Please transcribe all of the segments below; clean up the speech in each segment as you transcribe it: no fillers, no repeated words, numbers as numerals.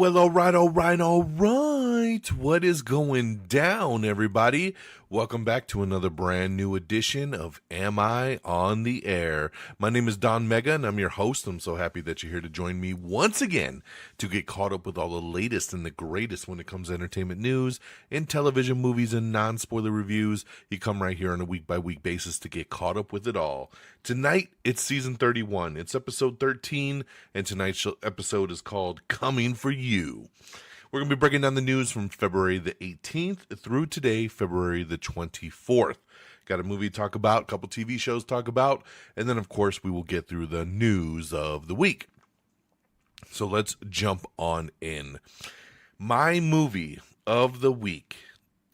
Well, all right. What is going down, everybody? Welcome back to another brand new edition of Am I on the Air? My name is DONMEGA, and I'm your host. I'm so happy that you're here to join me once again to get caught up with all the latest and the greatest when it comes to entertainment news, in television, movies, and non-spoiler reviews. You come right here on a week-by-week basis to get caught up with it all. Tonight, it's season 31. It's episode 13, and tonight's episode is called Coming for You. We're going to be breaking down the news from February the 18th through today, February the 24th. Got a movie to talk about, a couple TV shows to talk about, and then, of course, we will get through the news of the week. So let's jump on in. My movie of the week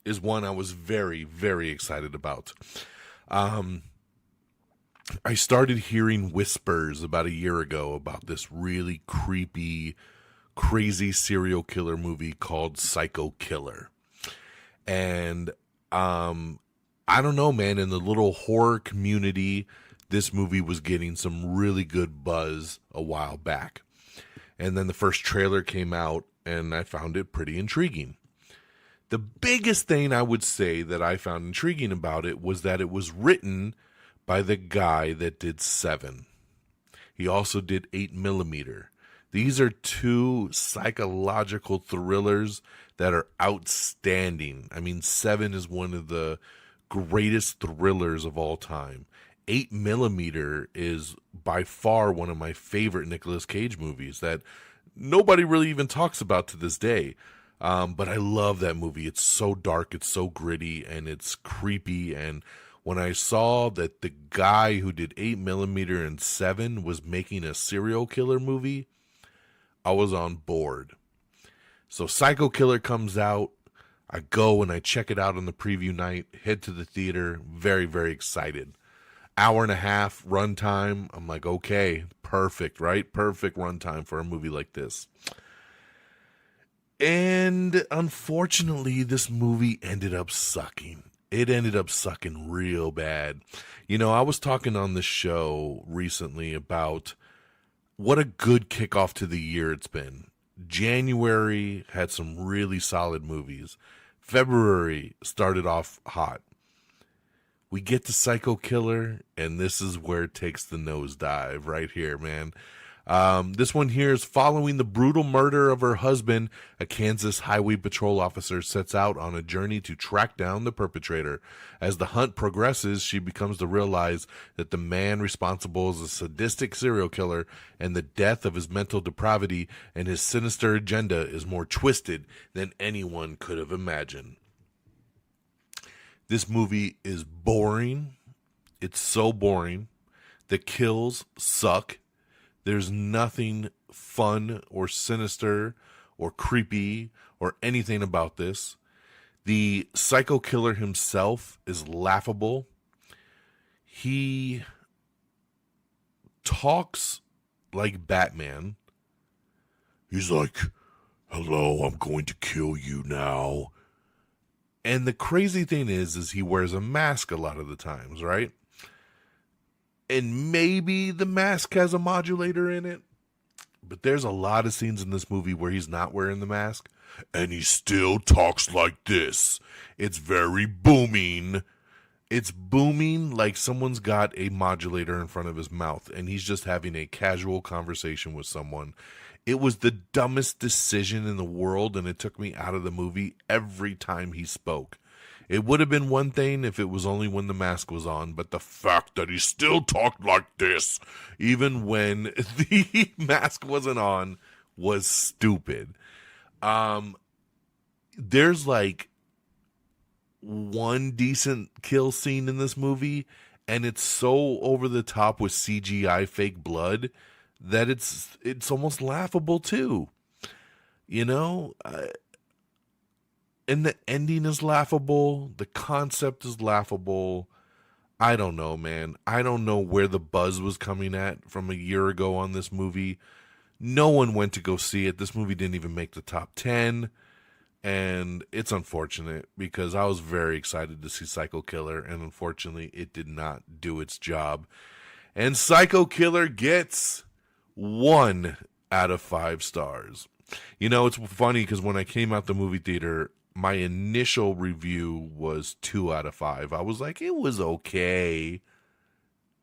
is one I was very, very excited about. I started hearing whispers about a year ago about this really creepy, crazy serial killer movie called Psycho Killer. And I don't know, man, in the little horror community, this movie was getting some really good buzz a while back. And then the first trailer came out, and I found it pretty intriguing. The biggest thing I would say that I found intriguing about it was that it was written by the guy that did Seven. He also did 8mm. These are two psychological thrillers that are outstanding. I mean, Seven is one of the greatest thrillers of all time. 8mm is by far one of my favorite Nicolas Cage movies that nobody really even talks about to this day. But I love that movie. It's so dark, it's so gritty, and it's creepy. And when I saw that the guy who did 8mm and Seven was making a serial killer movie, I was on board. So Psycho Killer comes out. I go and I check it out on the preview night, head to the theater, very, very excited. Hour and a half runtime. I'm like, okay, perfect, right? Perfect runtime for a movie like this. And unfortunately, this movie ended up sucking. It ended up sucking real bad. You know, I was talking on the show recently about what a good kickoff to the year it's been. January had some really solid movies. February started off hot. We get to Psycho Killer, and this is where it takes the nosedive right here, man. This one here is following the brutal murder of her husband. A Kansas Highway Patrol officer sets out on a journey to track down the perpetrator. As the hunt progresses, she becomes to realize that the man responsible is a sadistic serial killer, and the death of his mental depravity and his sinister agenda is more twisted than anyone could have imagined. This movie is boring. It's so boring. The kills suck. There's nothing fun or sinister or creepy or anything about this. The psycho killer himself is laughable. He talks like Batman. He's like, "Hello, I'm going to kill you now." And the crazy thing is he wears a mask a lot of the times, right? And maybe the mask has a modulator in it, but there's a lot of scenes in this movie where he's not wearing the mask, and he still talks like this. It's very booming. It's booming like someone's got a modulator in front of his mouth, and he's just having a casual conversation with someone. It was the dumbest decision in the world, and it took me out of the movie every time he spoke. It would have been one thing if it was only when the mask was on, but the fact that he still talked like this, even when the mask wasn't on, was stupid. There's like one decent kill scene in this movie, and it's so over the top with CGI fake blood that it's almost laughable too. You know? And the ending is laughable. The concept is laughable. I don't know, man. I don't know where the buzz was coming at from a year ago on this movie. No one went to go see it. This movie didn't even make the top 10. And it's unfortunate because I was very excited to see Psycho Killer. And unfortunately, it did not do its job. And Psycho Killer gets 1 out of 5 stars. You know, it's funny because when I came out the movie theater, my initial review was 2 out of 5. I was like, it was okay.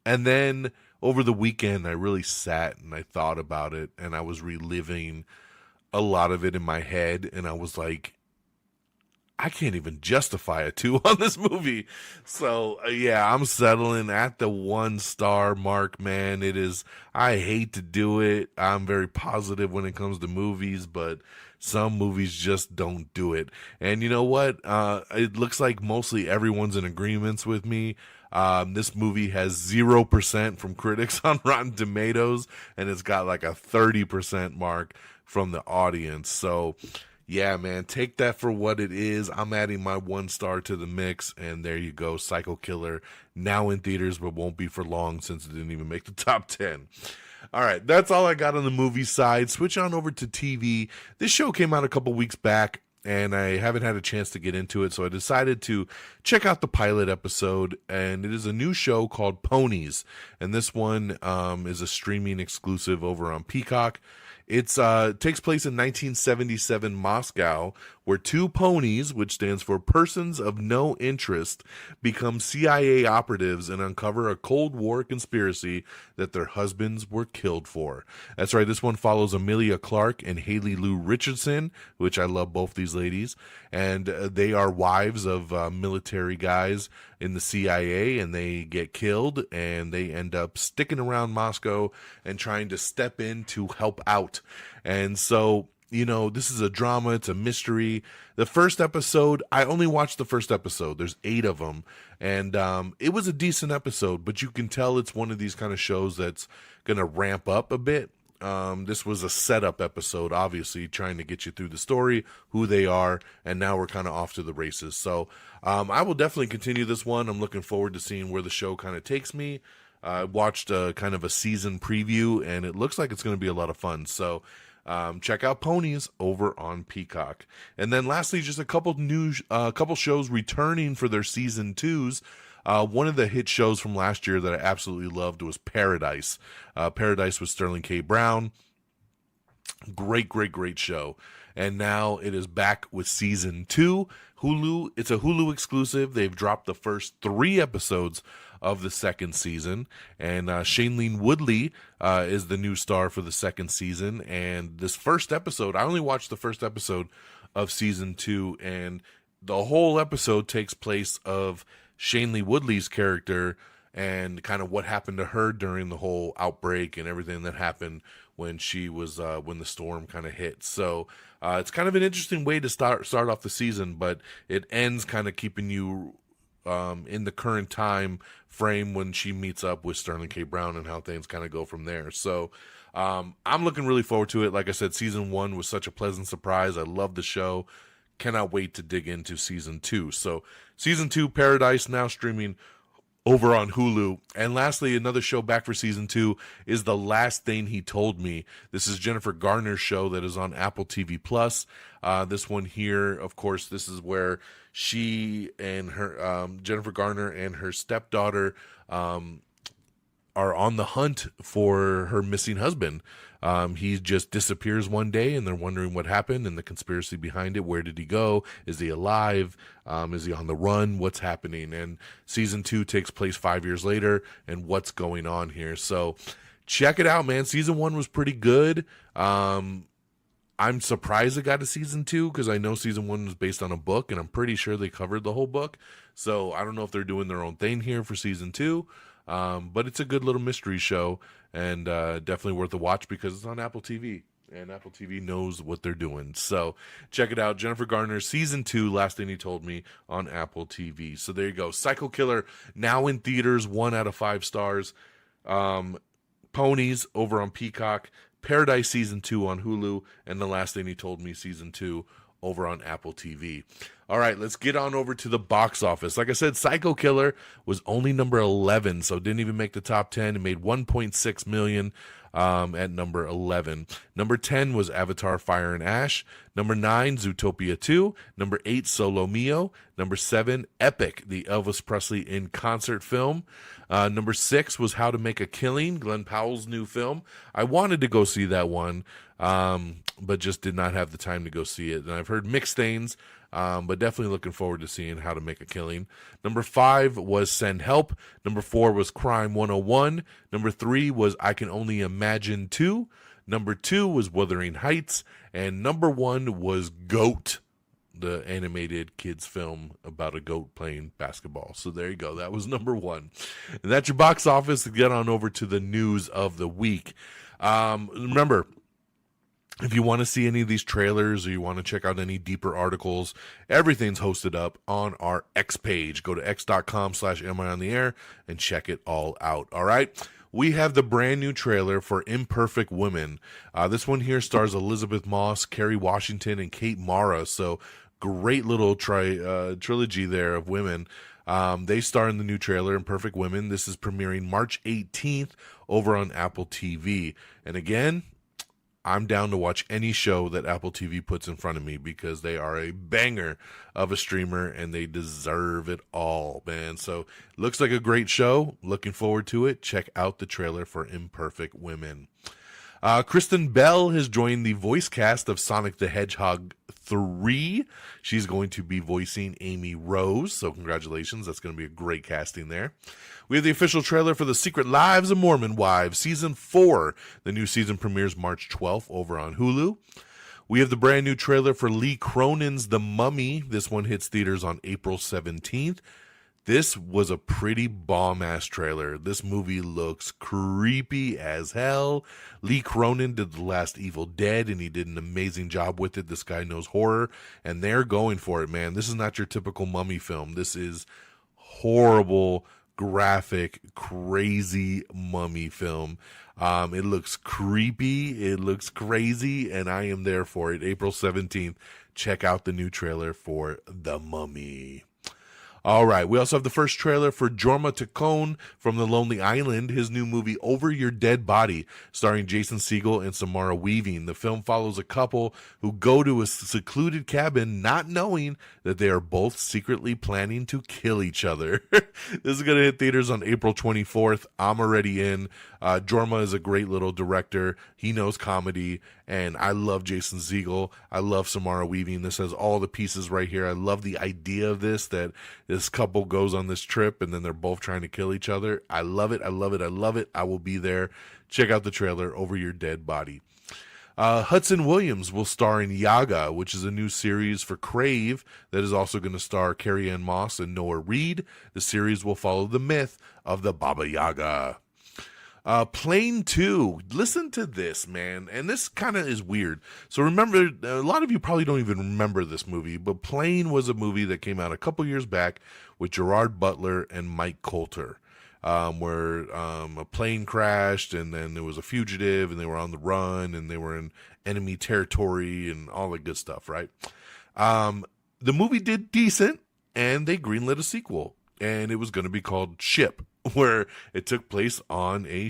And then over the weekend, I really sat and I thought about it, and I was reliving a lot of it in my head, and I was like, I can't even justify a 2 on this movie. So, yeah, I'm settling at the 1 star mark, man. It is, I hate to do it. I'm very positive when it comes to movies, but some movies just don't do it. And you know what? It looks like mostly everyone's in agreements with me. This movie has 0% from critics on Rotten Tomatoes, and it's got like a 30% mark from the audience. So, yeah, man, take that for what it is. I'm adding my 1 star to the mix, and there you go. Psycho Killer, now in theaters, but won't be for long since it didn't even make the top 10. All right, that's all I got on the movie side. Switch on over to TV. This show came out a couple weeks back, and I haven't had a chance to get into it, so I decided to check out the pilot episode, and it is a new show called Ponies, and this one is a streaming exclusive over on Peacock. It takes place in 1977 Moscow, where 2 ponies, which stands for Persons of No Interest, become CIA operatives and uncover a Cold War conspiracy that their husbands were killed for. That's right, this one follows Amelia Clark and Haley Lou Richardson, which I love both these ladies, and they are wives of military guys in the CIA, and they get killed, and they end up sticking around Moscow and trying to step in to help out. And so, you know, this is a drama, it's a mystery. The first episode, I only watched the first episode. There's 8 of them, and it was a decent episode, but you can tell it's one of these kind of shows that's going to ramp up a bit. This was a setup episode, obviously, trying to get you through the story, who they are, and now we're kind of off to the races. So I will definitely continue this one. I'm looking forward to seeing where the show kind of takes me. I watched kind of a season preview, and it looks like it's going to be a lot of fun. So check out Ponies over on Peacock. And then lastly, just a couple shows returning for their season 2s. One of the hit shows from last year that I absolutely loved was Paradise. Paradise with Sterling K. Brown. Great show. And now it is back with season 2. Hulu, it's a Hulu exclusive. They've dropped the first 3 episodes of the second season. And Shailene Woodley is the new star for the second season. And this first episode, I only watched the first episode of season 2, and the whole episode takes place of Shailene Woodley's character and kind of what happened to her during the whole outbreak and everything that happened when she was when the storm kind of hit. So it's kind of an interesting way to start off the season, but it ends kind of keeping you in the current time frame when she meets up with Sterling K. Brown and how things kind of go from there. So I'm looking really forward to it. Like I said, season 1 was such a pleasant surprise. I love the show. Cannot wait to dig into season 2. So season 2, Paradise, now streaming over on Hulu. And lastly, another show back for season 2 is The Last Thing He Told Me. This is Jennifer Garner's show that is on Apple TV Plus. This one here, of course, this is where she and her Jennifer Garner and her stepdaughter are on the hunt for her missing husband. He just disappears one day, and they're wondering what happened and the conspiracy behind it. Where did he go? Is he alive? Is he on the run? What's happening? And season 2 takes place 5 years later, and what's going on here? So check it out, man. Season 1 was pretty good. I'm surprised it got a season 2 because I know season 1 was based on a book, and I'm pretty sure they covered the whole book. So I don't know if they're doing their own thing here for season 2. But it's a good little mystery show, and definitely worth a watch because it's on Apple TV, and Apple TV knows what they're doing. So check it out. Jennifer Garner, season 2, Last Thing He Told Me, on Apple TV. So there you go. Psycho Killer, now in theaters, 1 out of 5 stars. Ponies over on Peacock. Paradise season 2 on Hulu, and The Last Thing He Told Me season 2 over on Apple TV. All right, let's get on over to the box office. Like I said, Psycho Killer was only number 11, so didn't even make the top 10. It made 1.6 million at number 11. Number 10 was Avatar Fire and Ash. Number 9, Zootopia 2. Number 8, Solo Mio. Number 7, Epic, the Elvis Presley in concert film. Number 6 was How to Make a Killing, Glenn Powell's new film. I wanted to go see that one, but just did not have the time to go see it. And I've heard mixed things, but definitely looking forward to seeing How to Make a Killing. Number 5 was Send Help. Number 4 was Crime 101. Number 3 was I Can Only Imagine 2. Number 2 was Wuthering Heights. And number 1 was Goat, the animated kids film about a goat playing basketball. So there you go. That was number 1. And that's your box office. To get on over to the news of the week. Remember, if you want to see any of these trailers or you want to check out any deeper articles, everything's hosted up on our X page. Go to x.com/amiontheair and check it all out. All right. We have the brand new trailer for Imperfect Women. This one here stars Elizabeth Moss, Kerry Washington, and Kate Mara. So great little trilogy there of women. They star in the new trailer, Imperfect Women. This is premiering March 18th over on Apple TV. And again, I'm down to watch any show that Apple TV puts in front of me because they are a banger of a streamer and they deserve it all, man. So looks like a great show. Looking forward to it. Check out the trailer for Imperfect Women. Kristen Bell has joined the voice cast of Sonic the Hedgehog 3. She's going to be voicing Amy Rose, so congratulations. That's going to be a great casting there. We have the official trailer for The Secret Lives of Mormon Wives, Season 4. The new season premieres March 12th over on Hulu. We have the brand new trailer for Lee Cronin's The Mummy. This one hits theaters on April 17th. This was a pretty bomb-ass trailer. This movie looks creepy as hell. Lee Cronin did The Last Evil Dead, and he did an amazing job with it. This guy knows horror, and they're going for it, man. This is not your typical mummy film. This is horrible, graphic, crazy mummy film. It looks creepy. It looks crazy, and I am there for it. April 17th. Check out the new trailer for The Mummy. All right, we also have the first trailer for Jorma Taccone from The Lonely Island, his new movie Over Your Dead Body, starring Jason Segel and Samara Weaving. The film follows a couple who go to a secluded cabin not knowing that they are both secretly planning to kill each other. This is going to hit theaters on April 24th. I'm already in. Jorma is a great little director. He knows comedy, and I love Jason Segel. I love Samara Weaving. This has all the pieces right here. I love the idea of this, that this couple goes on this trip and then they're both trying to kill each other. I love it. I love it. I love it. I will be there. Check out the trailer, Over Your Dead Body. Hudson Williams will star in Yaga, which is a new series for Crave that is also going to star Carrie Ann Moss and Noah Reid. The series will follow the myth of the Baba Yaga. Plane 2. Listen to this, man. And this kind of is weird. So remember, a lot of you probably don't even remember this movie, but Plane was a movie that came out a couple years back with Gerard Butler and Mike Coulter, where a plane crashed and then there was a fugitive and they were on the run and they were in enemy territory and all that good stuff, right? The movie did decent and they greenlit a sequel, and it was going to be called Ship, where it took place on a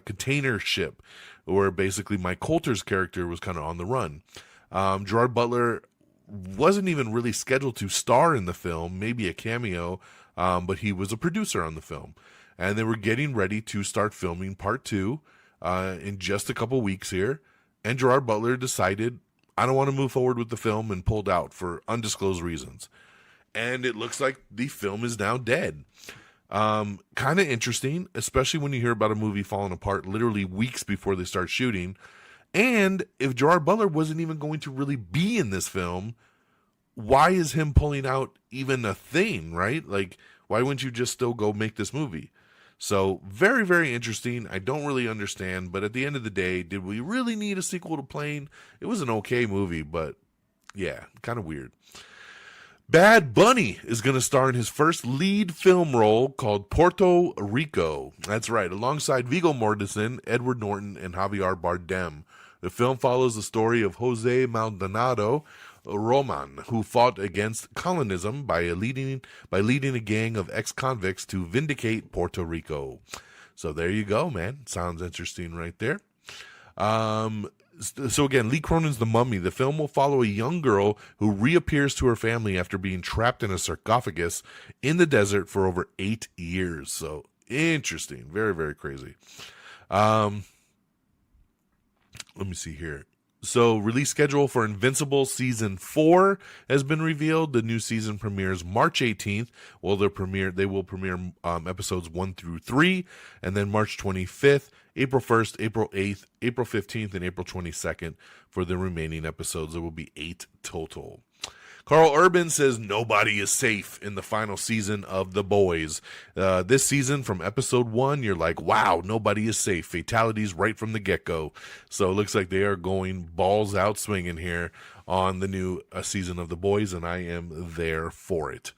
container ship, where basically Mike Coulter's character was kind of on the run. Gerard Butler wasn't even really scheduled to star in the film, maybe a cameo, but he was a producer on the film. And they were getting ready to start filming part 2 in just a couple weeks here. And Gerard Butler decided, I don't want to move forward with the film, and pulled out for undisclosed reasons. And it looks like the film is now dead. Kind of interesting, especially when you hear about a movie falling apart literally weeks before they start shooting. And if Gerard Butler wasn't even going to really be in this film, why is him pulling out even a thing, right? Like, why wouldn't you just still go make this movie? So very, very interesting. I don't really understand, but at the end of the day, did we really need a sequel to Plane? It was an okay movie, but yeah, kind of weird. Bad Bunny is going to star in his first lead film role called Puerto Rico. That's right, alongside Viggo Mortensen, Edward Norton, and Javier Bardem. The film follows the story of Jose Maldonado, Roman, who fought against colonism by leading a gang of ex-convicts to vindicate Puerto Rico. So there you go, man. Sounds interesting right there. So again, Lee Cronin's The Mummy. The film will follow a young girl who reappears to her family after being trapped in a sarcophagus in the desert for over 8 years. So interesting. Very, very crazy. Let me see here. So release schedule for Invincible Season 4 has been revealed. The new season premieres March 18th. Well, they will premiere episodes 1 through 3, and then March 25th, April 1st, April 8th, April 15th, and April 22nd for the remaining episodes. There will be 8 total. Carl Urban says nobody is safe in the final season of The Boys. This season, from episode 1, you're like, wow, nobody is safe. Fatalities right from the get-go. So it looks like they are going balls out swinging here on the new season of The Boys, and I am there for it.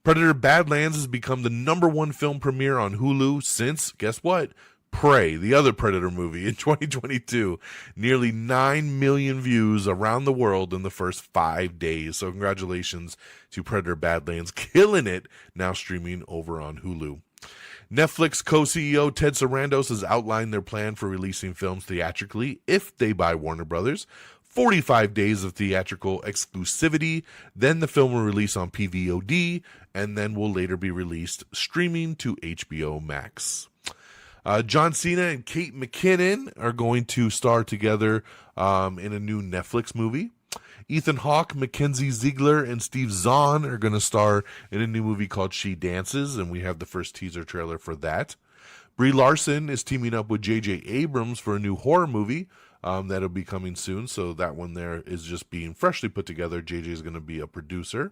Predator Badlands has become the #1 film premiere on Hulu since, guess what? Prey, the other Predator movie, in 2022. Nearly 9 million views around the world in the first 5 days. So congratulations to Predator Badlands, killing it, now streaming over on Hulu. Netflix co-CEO Ted Sarandos has outlined their plan for releasing films theatrically if they buy Warner Brothers. 45 days of theatrical exclusivity, then the film will release on PVOD, and then will later be released streaming to HBO Max. John Cena and Kate McKinnon are going to star together in a new Netflix movie. Ethan Hawke, Mackenzie Ziegler, and Steve Zahn are going to star in a new movie called She Dances, and we have the first teaser trailer for that. Brie Larson is teaming up with J.J. Abrams for a new horror movie that'll be coming soon, so that one there is just being freshly put together. J.J. is going to be a producer.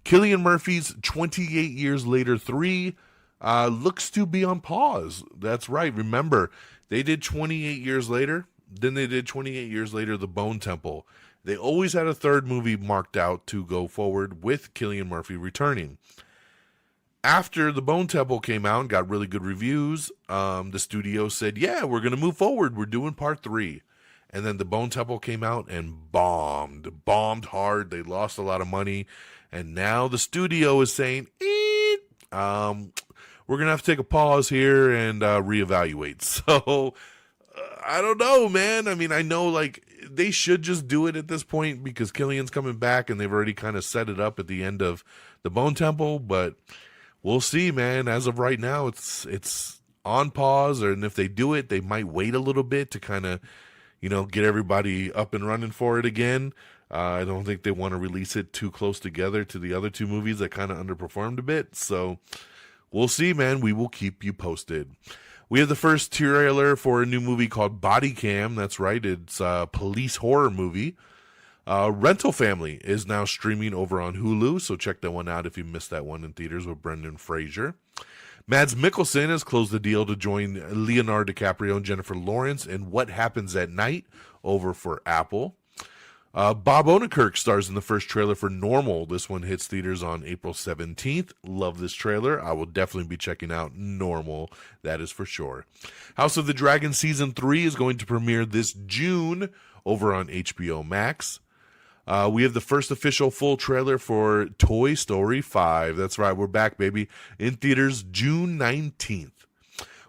Cillian Murphy's 28 Years Later 3 looks to be on pause. That's right. Remember, they did 28 Years Later. Then they did 28 Years Later, The Bone Temple. They always had a third movie marked out to go forward with Cillian Murphy returning. After The Bone Temple came out and got really good reviews, the studio said, yeah, we're going to move forward. We're doing part 3. And then The Bone Temple came out and bombed hard. They lost a lot of money. And now the studio is saying, we're going to have to take a pause here and reevaluate. So, I don't know, man. I mean, I know, like, they should just do it at this point because Killian's coming back and they've already kind of set it up at the end of The Bone Temple. But we'll see, man. As of right now, it's on pause. And if they do it, they might wait a little bit to kind of, get everybody up and running for it again. I don't think they want to release it too close together to the other 2 movies that kind of underperformed a bit. So we'll see, man. We will keep you posted. We have the first trailer for a new movie called Body Cam. That's right. It's a police horror movie. Rental Family is now streaming over on Hulu, so check that one out if you missed that one in theaters with Brendan Fraser. Mads Mikkelsen has closed the deal to join Leonardo DiCaprio and Jennifer Lawrence in What Happens at Night over for Apple. Bob Odenkirk stars in the first trailer for Normal. This one hits theaters on April 17th. Love this trailer. I will definitely be checking out Normal. That is for sure. House of the Dragon Season 3 is going to premiere this June over on HBO Max. We have the first official full trailer for Toy Story 5. That's right. We're back, baby. In theaters June 19th.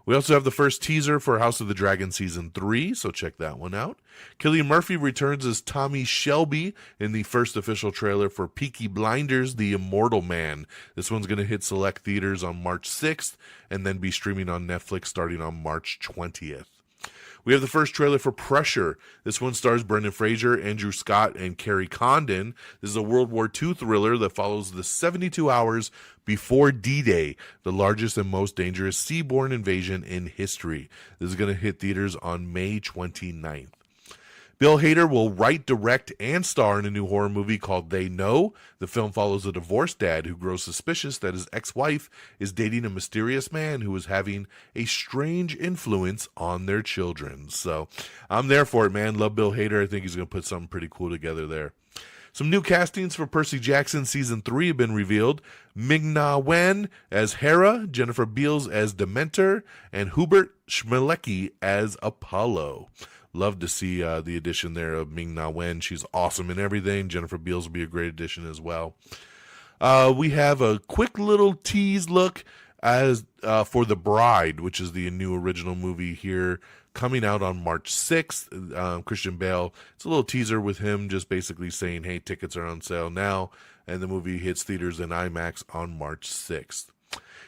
We also have the first teaser for House of the Dragon Season 3, so check that one out. Cillian Murphy returns as Tommy Shelby in the first official trailer for Peaky Blinders, The Immortal Man. This one's going to hit select theaters on March 6th and then be streaming on Netflix starting on March 20th. We have the first trailer for Pressure. This one stars Brendan Fraser, Andrew Scott, and Kerry Condon. This is a World War II thriller that follows the 72 hours before D-Day, the largest and most dangerous seaborne invasion in history. This is going to hit theaters on May 29th. Bill Hader will write, direct, and star in a new horror movie called They Know. The film follows a divorced dad who grows suspicious that his ex-wife is dating a mysterious man who is having a strange influence on their children. So I'm there for it, man. Love Bill Hader. I think he's going to put something pretty cool together there. Some new castings for Percy Jackson Season 3 have been revealed. Ming-Na Wen as Hera, Jennifer Beals as Dementor, and Hubert Schmelecki as Apollo. Love to see the addition there of Ming-Na Wen. She's awesome in everything. Jennifer Beals will be a great addition as well. We have a quick little tease look as for The Bride, which is the new original movie here, coming out on March 6th. Christian Bale, it's a little teaser with him just basically saying, hey, tickets are on sale now, and the movie hits theaters in IMAX on March 6th.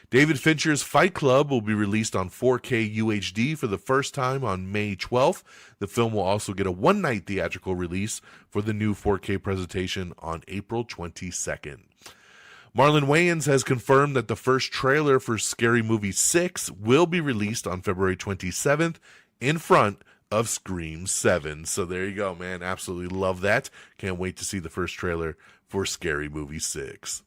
David Fincher's Fight Club will be released on 4K UHD for the first time on May 12th. The film will also get a one-night theatrical release for the new 4K presentation on April 22nd. Marlon Wayans has confirmed that the first trailer for Scary Movie 6 will be released on February 27th in front of Scream 7. So there you go, man. Absolutely love that. Can't wait to see the first trailer for Scary Movie 6.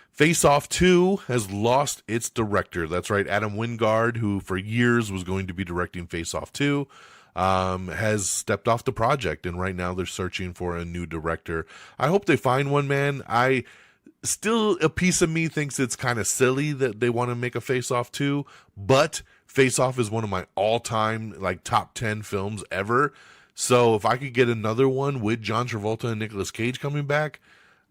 Face Off 2 has lost its director. That's right, Adam Wingard, who for years was going to be directing Face Off 2, has stepped off the project, and right now they're searching for a new director. I hope they find one, man. Still, a piece of me thinks it's kind of silly that they want to make a Face Off 2, but Face Off is one of my all-time, top 10 films ever. So if I could get another one with John Travolta and Nicolas Cage coming back,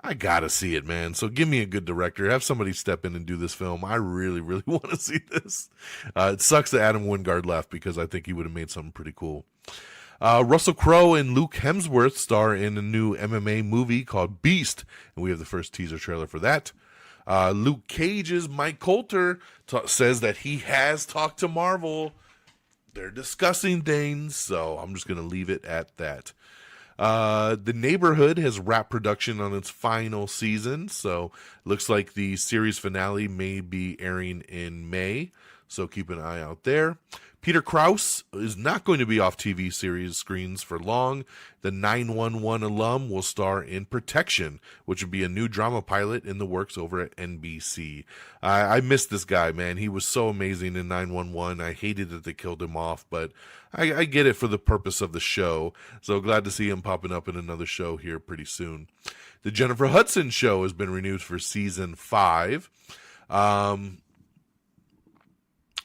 I gotta see it, man. So give me a good director. Have somebody step in and do this film. I really, really want to see this. It sucks that Adam Wingard left because I think he would have made something pretty cool. Russell Crowe and Luke Hemsworth star in a new MMA movie called Beast, and we have the first teaser trailer for that. Luke Cage's Mike Coulter says that he has talked to Marvel. They're discussing things, so I'm just going to leave it at that. The Neighborhood has wrapped production on its final season, so looks like the series finale may be airing in May, so keep an eye out there. Peter Krause is not going to be off TV series screens for long. The 911 alum will star in Protection, which would be a new drama pilot in the works over at NBC. I missed this guy, man. He was so amazing in 911. I hated that they killed him off, but I get it for the purpose of the show. So glad to see him popping up in another show here pretty soon. The Jennifer Hudson Show has been renewed for season 5.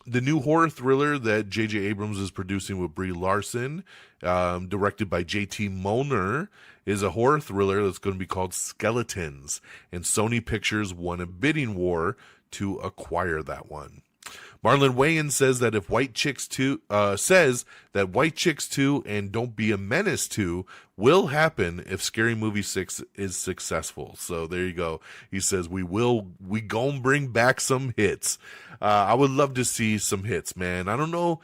The new horror thriller that J.J. Abrams is producing with Brie Larson, directed by J.T. Molnar, is a horror thriller that's going to be called Skeletons, and Sony Pictures won a bidding war to acquire that one. Marlon Wayans says that White Chicks 2 and Don't Be a Menace 2 will happen if Scary Movie 6 is successful. So there you go. He says we gon' bring back some hits. I would love to see some hits, man. I don't know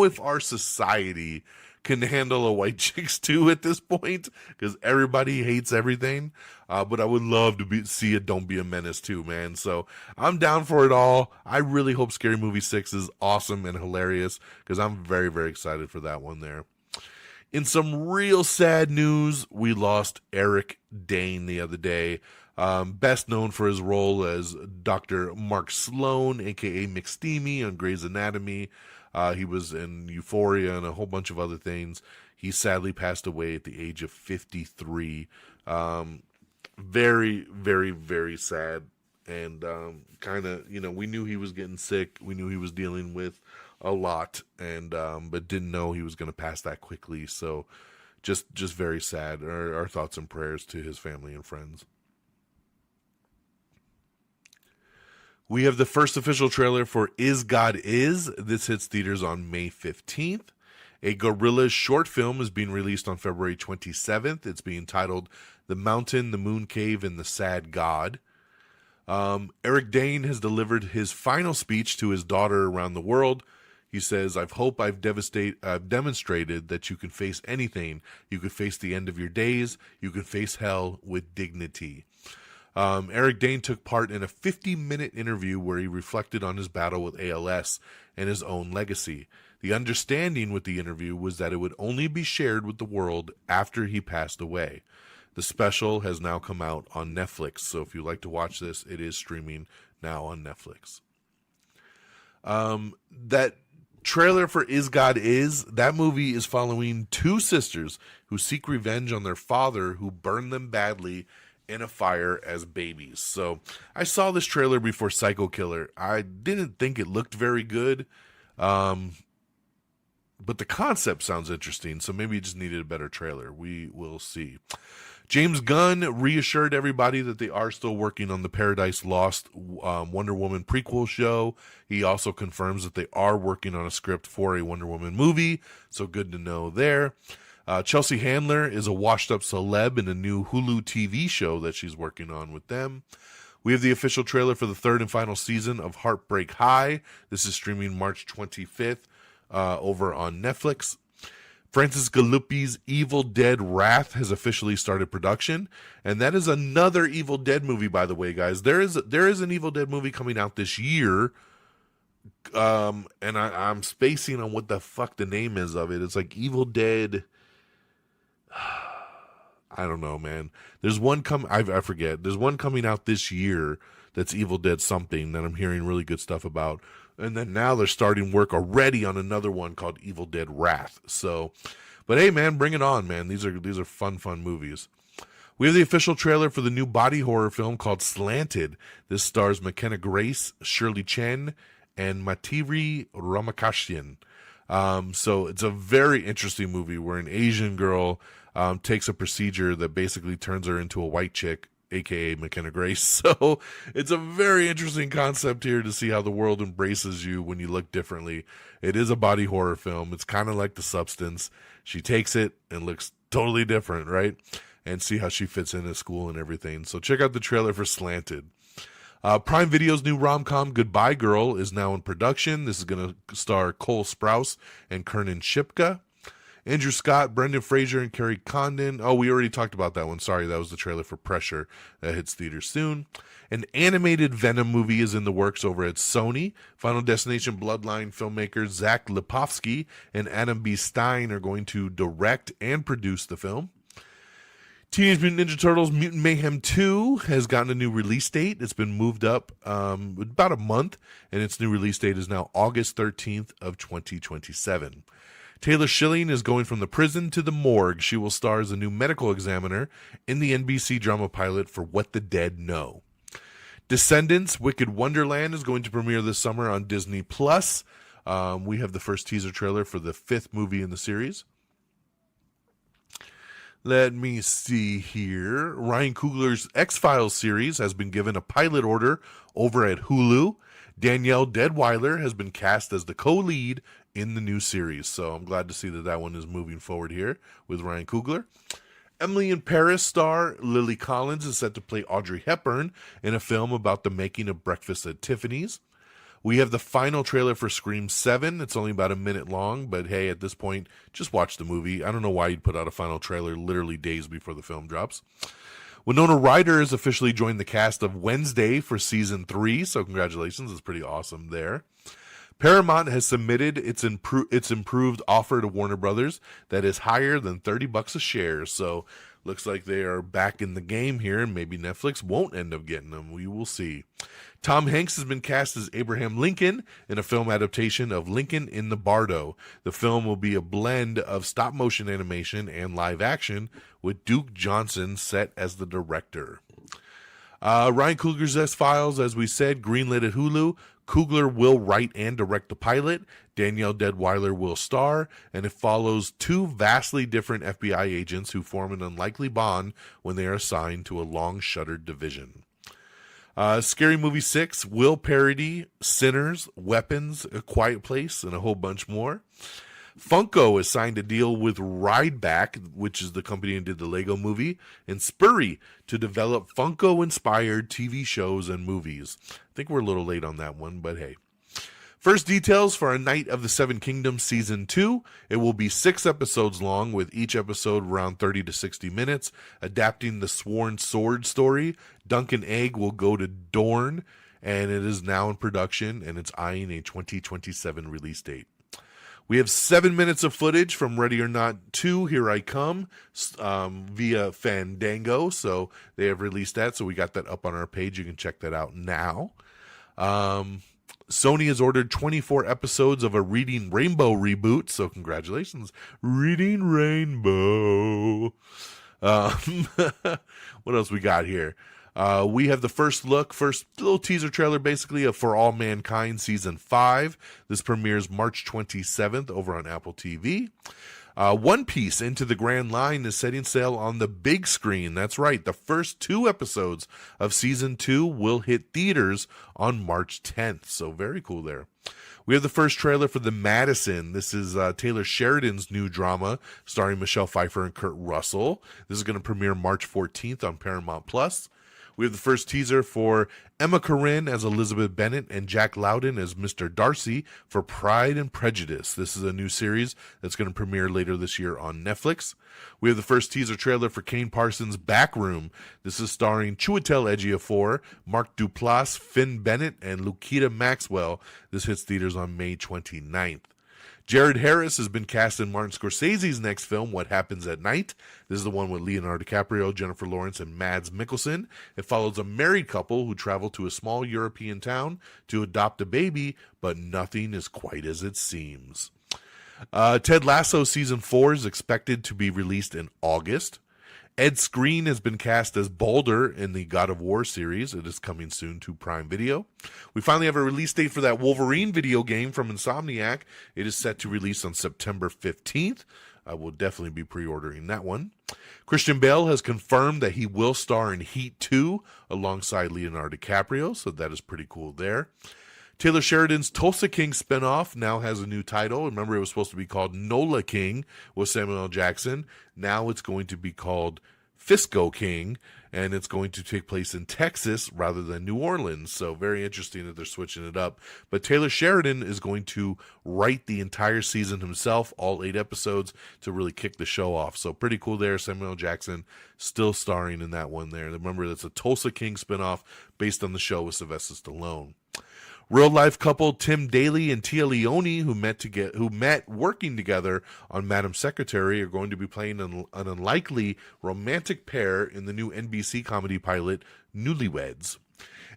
if our society can handle a White Chicks 2 at this point, because everybody hates everything. But I would love to see a Don't Be a Menace 2, man. So I'm down for it all. I really hope Scary Movie 6 is awesome and hilarious, because I'm very, very excited for that one there. In some real sad news, we lost Eric Dane the other day. Best known for his role as Dr. Mark Sloan, a.k.a. McSteamy on Grey's Anatomy. He was in Euphoria and a whole bunch of other things. He sadly passed away at the age of 53. Very, very, very sad. And kind of, we knew he was getting sick. We knew he was dealing with a lot, and but didn't know he was going to pass that quickly. So just very sad. Our thoughts and prayers to his family and friends. We have the first official trailer for Is God Is. This hits theaters on May 15th. A Gorillaz short film is being released on February 27th. It's being titled The Mountain, the Moon Cave, and the Sad God. Eric Dane has delivered his final speech to his daughter around the world. He says, I've demonstrated that you can face anything. You can face the end of your days. You can face hell with dignity. Eric Dane took part in a 50-minute interview where he reflected on his battle with ALS and his own legacy. The understanding with the interview was that it would only be shared with the world after he passed away. The special has now come out on Netflix, so if you'd like to watch this, it is streaming now on Netflix. That trailer for Is God Is. That movie is following two sisters who seek revenge on their father who burned them badly in a fire as babies. So I saw this trailer before Psycho Killer. I didn't think it looked very good, but the concept sounds interesting, so maybe it just needed a better trailer. We will see. James Gunn reassured everybody that they are still working on the Paradise Lost Wonder Woman prequel show. He also confirms that they are working on a script for a Wonder Woman movie, so good to know there. Chelsea Handler is a washed-up celeb in a new Hulu TV show that she's working on with them. We have the official trailer for the third and final season of Heartbreak High. This is streaming March 25th over on Netflix. Francis Galuppi's Evil Dead Wrath has officially started production, and that is another Evil Dead movie, by the way, guys. There is an Evil Dead movie coming out this year, and I'm spacing on what the fuck the name is of it. It's like Evil Dead. I don't know, man. There's one I forget. There's one coming out this year that's Evil Dead something that I'm hearing really good stuff about. And then now they're starting work already on another one called Evil Dead Wrath. So, but hey, man, bring it on, man. These are fun movies. We have the official trailer for the new body horror film called Slanted. This stars McKenna Grace, Shirley Chen, and Matiri Ramakashian. So it's a very interesting movie where an Asian girl takes a procedure that basically turns her into a white chick, aka McKenna Grace. So it's a very interesting concept here to see how the world embraces you when you look differently. It is a body horror film. It's kind of like The Substance. She takes it and looks totally different, right? And see how she fits into school and everything. So check out the trailer for Slanted. Prime Video's new rom-com Goodbye Girl is now in production. This is going to star Cole Sprouse and Kernan Shipka. Andrew Scott, Brendan Fraser, and Kerry Condon. Oh, we already talked about that one. Sorry, that was the trailer for Pressure that hits theaters soon. An animated Venom movie is in the works over at Sony. Final Destination Bloodline filmmakers Zach Lipovsky and Adam B. Stein are going to direct and produce the film. Teenage Mutant Ninja Turtles Mutant Mayhem 2 has gotten a new release date. It's been moved up about a month, and its new release date is now August 13th of 2027. Taylor Schilling is going from the prison to the morgue. She will star as a new medical examiner in the NBC drama pilot for What the Dead Know. Descendants Wicked Wonderland is going to premiere this summer on Disney+. We have the first teaser trailer for the 5th movie in the series. Let me see here. Ryan Coogler's X-Files series has been given a pilot order over at Hulu. Danielle Deadweiler has been cast as the co-lead in the new series. So I'm glad to see that one is moving forward here with Ryan Coogler. Emily in Paris star Lily Collins is set to play Audrey Hepburn in a film about the making of Breakfast at Tiffany's. We have the final trailer for Scream 7. It's only about a minute long, but hey, at this point, just watch the movie. I don't know why you'd put out a final trailer literally days before the film drops. Winona Ryder has officially joined the cast of Wednesday for season 3, so congratulations. It's pretty awesome there. Paramount has submitted its improved offer to Warner Brothers that is higher than $30 a share, so looks like they are back in the game here, and maybe Netflix won't end up getting them. We will see. Tom Hanks has been cast as Abraham Lincoln in a film adaptation of Lincoln in the Bardo. The film will be a blend of stop-motion animation and live action, with Duke Johnson set as the director. Ryan Coogler's X-Files, as we said, greenlit at Hulu. Coogler will write and direct the pilot. Danielle Deadweiler will star, and it follows two vastly different FBI agents who form an unlikely bond when they are assigned to a long-shuttered division. Scary Movie 6 will parody Sinners, Weapons, A Quiet Place, and a whole bunch more. Funko has signed a deal with Rideback, which is the company that did the Lego movie, and Spurry to develop Funko-inspired TV shows and movies. I think we're a little late on that one, but hey. First details for A Night of the Seven Kingdoms Season 2. It will be 6 episodes long, with each episode around 30 to 60 minutes, adapting the Sworn Sword story. Duncan Egg will go to Dorne, and it is now in production, and it's eyeing a 2027 release date. We have 7 minutes of footage from Ready or Not 2, Here I Come, via Fandango, so they have released that, so we got that up on our page. You can check that out now. Sony has ordered 24 episodes of a Reading Rainbow reboot, so congratulations, Reading Rainbow. What else we got here? We have the first little teaser trailer, basically, of For All Mankind Season 5. This premieres March 27th over on Apple TV. One Piece Into the Grand Line is setting sail on the big screen. That's right. The first 2 episodes of Season 2 will hit theaters on March 10th. So very cool there. We have the first trailer for The Madison. This is Taylor Sheridan's new drama starring Michelle Pfeiffer and Kurt Russell. This is going to premiere March 14th on Paramount+. We have the first teaser for Emma Corrin as Elizabeth Bennet and Jack Lowden as Mr. Darcy for Pride and Prejudice. This is a new series that's going to premiere later this year on Netflix. We have the first teaser trailer for Kane Parsons' Backroom. This is starring Chiwetel Ejiofor, Mark Duplass, Finn Bennett, and Lukita Maxwell. This hits theaters on May 29th. Jared Harris has been cast in Martin Scorsese's next film, What Happens at Night. This is the one with Leonardo DiCaprio, Jennifer Lawrence, and Mads Mikkelsen. It follows a married couple who travel to a small European town to adopt a baby, but nothing is quite as it seems. Ted Lasso Season 4 is expected to be released in August. Ed Skrein has been cast as Balder in the God of War series. It is coming soon to Prime Video. We finally have a release date for that Wolverine video game from Insomniac. It is set to release on September 15th. I will definitely be pre-ordering that one. Christian Bale has confirmed that he will star in Heat 2 alongside Leonardo DiCaprio, so that is pretty cool there. Taylor Sheridan's Tulsa King spinoff now has a new title. Remember, it was supposed to be called Nola King with Samuel L. Jackson. Now it's going to be called Fisco King, and it's going to take place in Texas rather than New Orleans. So very interesting that they're switching it up. But Taylor Sheridan is going to write the entire season himself, all 8 episodes, to really kick the show off. So pretty cool there. Samuel L. Jackson still starring in that one there. Remember, that's a Tulsa King spinoff based on the show with Sylvester Stallone. Real-life couple Tim Daly and Tia Leone, who met working together on Madam Secretary, are going to be playing an unlikely romantic pair in the new NBC comedy pilot Newlyweds.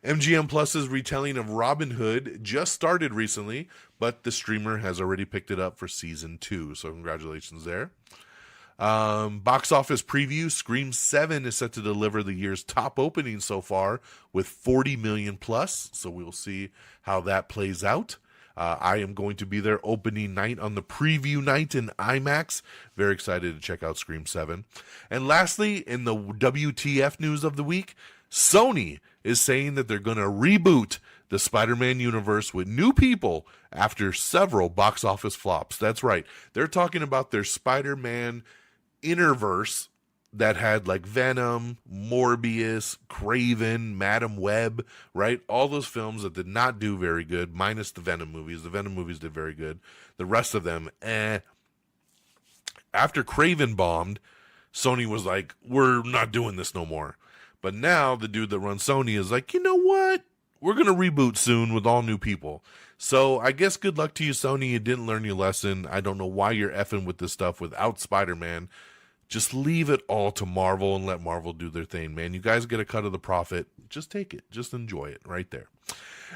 MGM Plus's retelling of Robin Hood just started recently, but the streamer has already picked it up for Season 2, so congratulations there. Box office preview, Scream 7 is set to deliver the year's top opening so far with 40 million plus, so we'll see how that plays out. I am going to be there opening night on the preview night in IMAX. Very excited to check out Scream 7. And lastly, in the WTF news of the week, Sony is saying that they're going to reboot the Spider-Man universe with new people after several box office flops. That's right. They're talking about their Spider-Man Interverse that had like Venom, Morbius, Craven, Madam Web, right? All those films that did not do very good, minus the Venom movies. The Venom movies did very good. The rest of them, After Craven bombed, Sony was like, we're not doing this no more. But now the dude that runs Sony is like, you know what? We're going to reboot soon with all new people. So I guess good luck to you, Sony. You didn't learn your lesson. I don't know why you're effing with this stuff without Spider-Man. Just leave it all to Marvel and let Marvel do their thing, man. You guys get a cut of the profit. Just take it. Just enjoy it right there.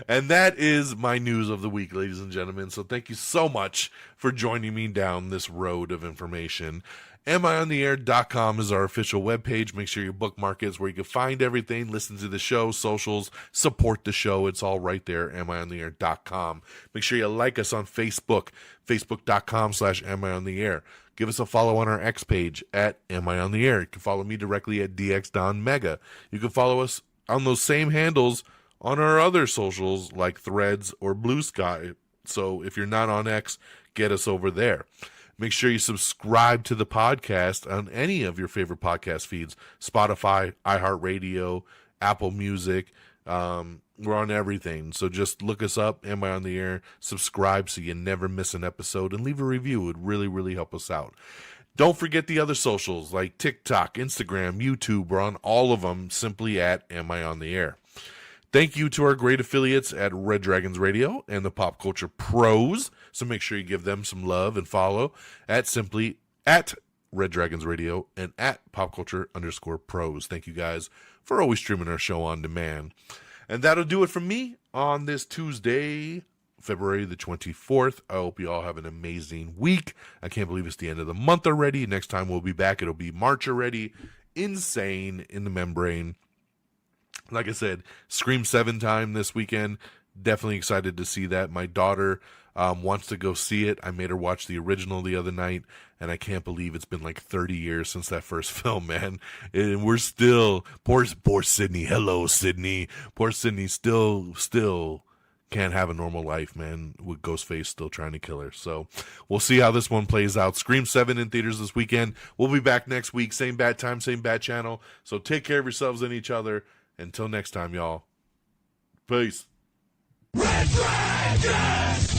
And that is my news of the week, ladies and gentlemen. So thank you so much for joining me down this road of information. AmIOnTheAir.com is our official webpage. Make sure you bookmark it. It's where you can find everything, listen to the show, socials, support the show. It's all right there, AmIOnTheAir.com. Make sure you like us on Facebook, Facebook.com/AmIOnTheAir. Give us a follow on our X page at AmIOnTheAir. You can follow me directly at DXDonMega. You can follow us on those same handles on our other socials like Threads or Blue Sky. So if you're not on X, get us over there. Make sure you subscribe to the podcast on any of your favorite podcast feeds, Spotify, iHeartRadio, Apple Music. We're on everything. So just look us up, Am I on the Air? Subscribe so you never miss an episode, and leave a review. It would really, really help us out. Don't forget the other socials like TikTok, Instagram, YouTube. We're on all of them simply at Am I on the Air? Thank you to our great affiliates at Red Dragons Radio and the Pop Culture Pros. So make sure you give them some love and follow at simply at Red Dragons Radio and at PopCulture_Pros. Thank you guys for always streaming our show on demand. And that'll do it from me on this Tuesday, February the 24th. I hope you all have an amazing week. I can't believe it's the end of the month already. Next time we'll be back, it'll be March already. Insane in the membrane. Like I said, Scream 7 time this weekend. Definitely excited to see that. My daughter wants to go see it. I made her watch the original the other night, and I can't believe it's been like 30 years since that first film, man. And we're still, poor Sydney. Hello, Sydney. Poor Sydney still can't have a normal life, man, with Ghostface still trying to kill her. So we'll see how this one plays out. Scream 7 in theaters this weekend. We'll be back next week. Same bad time, same bad channel. So take care of yourselves and each other. Until next time, y'all. Peace. Red Dragon!